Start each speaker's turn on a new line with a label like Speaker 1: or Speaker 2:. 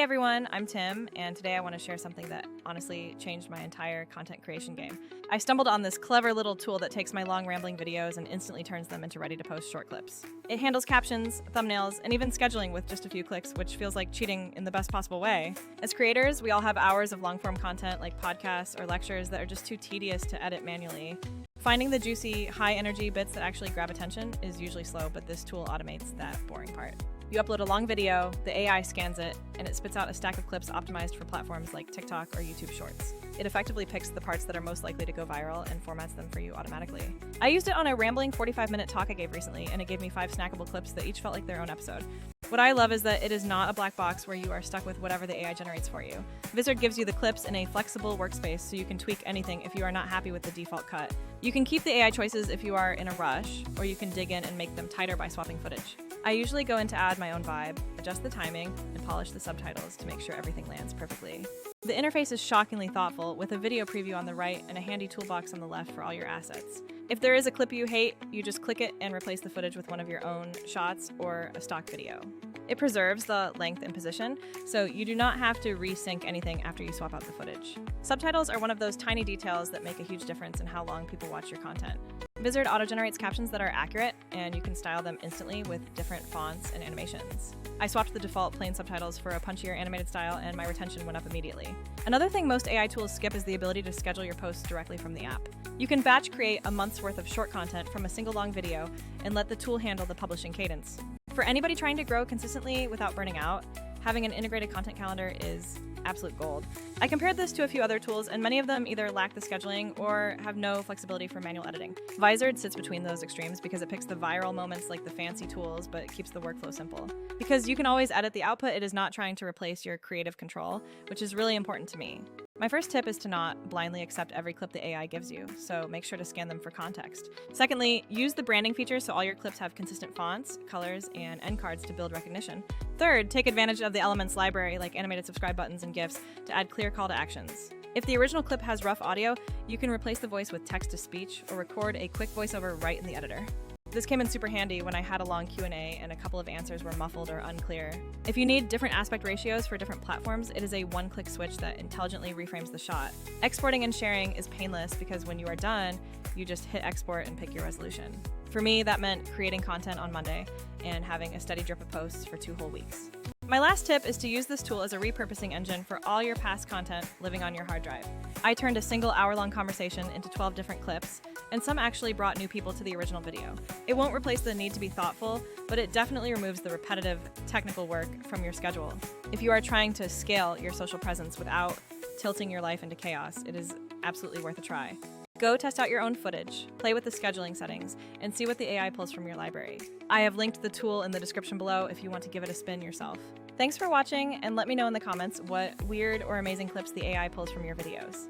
Speaker 1: everyone, I'm Tim, and today I want to share something that honestly changed my entire content creation game. I stumbled on this clever little tool that takes my long rambling videos and instantly turns them into ready-to-post short clips. It handles captions, thumbnails, and even scheduling with just a few clicks, which feels like cheating in the best possible way. As creators, we all have hours of long-form content like podcasts or lectures that are just too tedious to edit manually. Finding the juicy, high-energy bits that actually grab attention is usually slow, but this tool automates that boring part. You upload a long video, the AI scans it, and it spits out a stack of clips optimized for platforms like TikTok or YouTube Shorts. It effectively picks the parts that are most likely to go viral and formats them for you automatically. I used it on a rambling 45-minute talk I gave recently, and it gave me 5 snackable clips that each felt like their own episode. What I love is that it is not a black box where you are stuck with whatever the AI generates for you. Vizard gives you the clips in a flexible workspace so you can tweak anything if you are not happy with the default cut. You can keep the AI choices if you are in a rush, or you can dig in and make them tighter by swapping footage. I usually go in to add my own vibe, adjust the timing, and polish the subtitles to make sure everything lands perfectly. The interface is shockingly thoughtful, with a video preview on the right and a handy toolbox on the left for all your assets. If there is a clip you hate, you just click it and replace the footage with one of your own shots or a stock video. It preserves the length and position, so you do not have to resync anything after you swap out the footage. Subtitles are one of those tiny details that make a huge difference in how long people watch your content. Vizard auto-generates captions that are accurate, and you can style them instantly with different fonts and animations. I swapped the default plain subtitles for a punchier animated style, and my retention went up immediately. Another thing most AI tools skip is the ability to schedule your posts directly from the app. You can batch create a month's worth of short content from a single long video and let the tool handle the publishing cadence. For anybody trying to grow consistently without burning out, having an integrated content calendar is absolute gold. I compared this to a few other tools, and many of them either lack the scheduling or have no flexibility for manual editing. Vizard sits between those extremes because it picks the viral moments like the fancy tools, but keeps the workflow simple. Because you can always edit the output, it is not trying to replace your creative control, which is really important to me. My first tip is to not blindly accept every clip the AI gives you, so make sure to scan them for context. Secondly, use the branding feature so all your clips have consistent fonts, colors, and end cards to build recognition. Third, take advantage of the Elements library like animated subscribe buttons and GIFs to add clear call to actions. If the original clip has rough audio, you can replace the voice with text-to-speech or record a quick voiceover right in the editor. This came in super handy when I had a long Q&A and a couple of answers were muffled or unclear. If you need different aspect ratios for different platforms, it is a one-click switch that intelligently reframes the shot. Exporting and sharing is painless because when you are done, you just hit export and pick your resolution. For me, that meant creating content on Monday and having a steady drip of posts for 2 whole weeks. My last tip is to use this tool as a repurposing engine for all your past content living on your hard drive. I turned a single hour-long conversation into 12 different clips, and some actually brought new people to the original video. It won't replace the need to be thoughtful, but it definitely removes the repetitive, technical work from your schedule. If you are trying to scale your social presence without tilting your life into chaos, it is absolutely worth a try. Go test out your own footage, play with the scheduling settings, and see what the AI pulls from your library. I have linked the tool in the description below if you want to give it a spin yourself. Thanks for watching, and let me know in the comments what weird or amazing clips the AI pulls from your videos.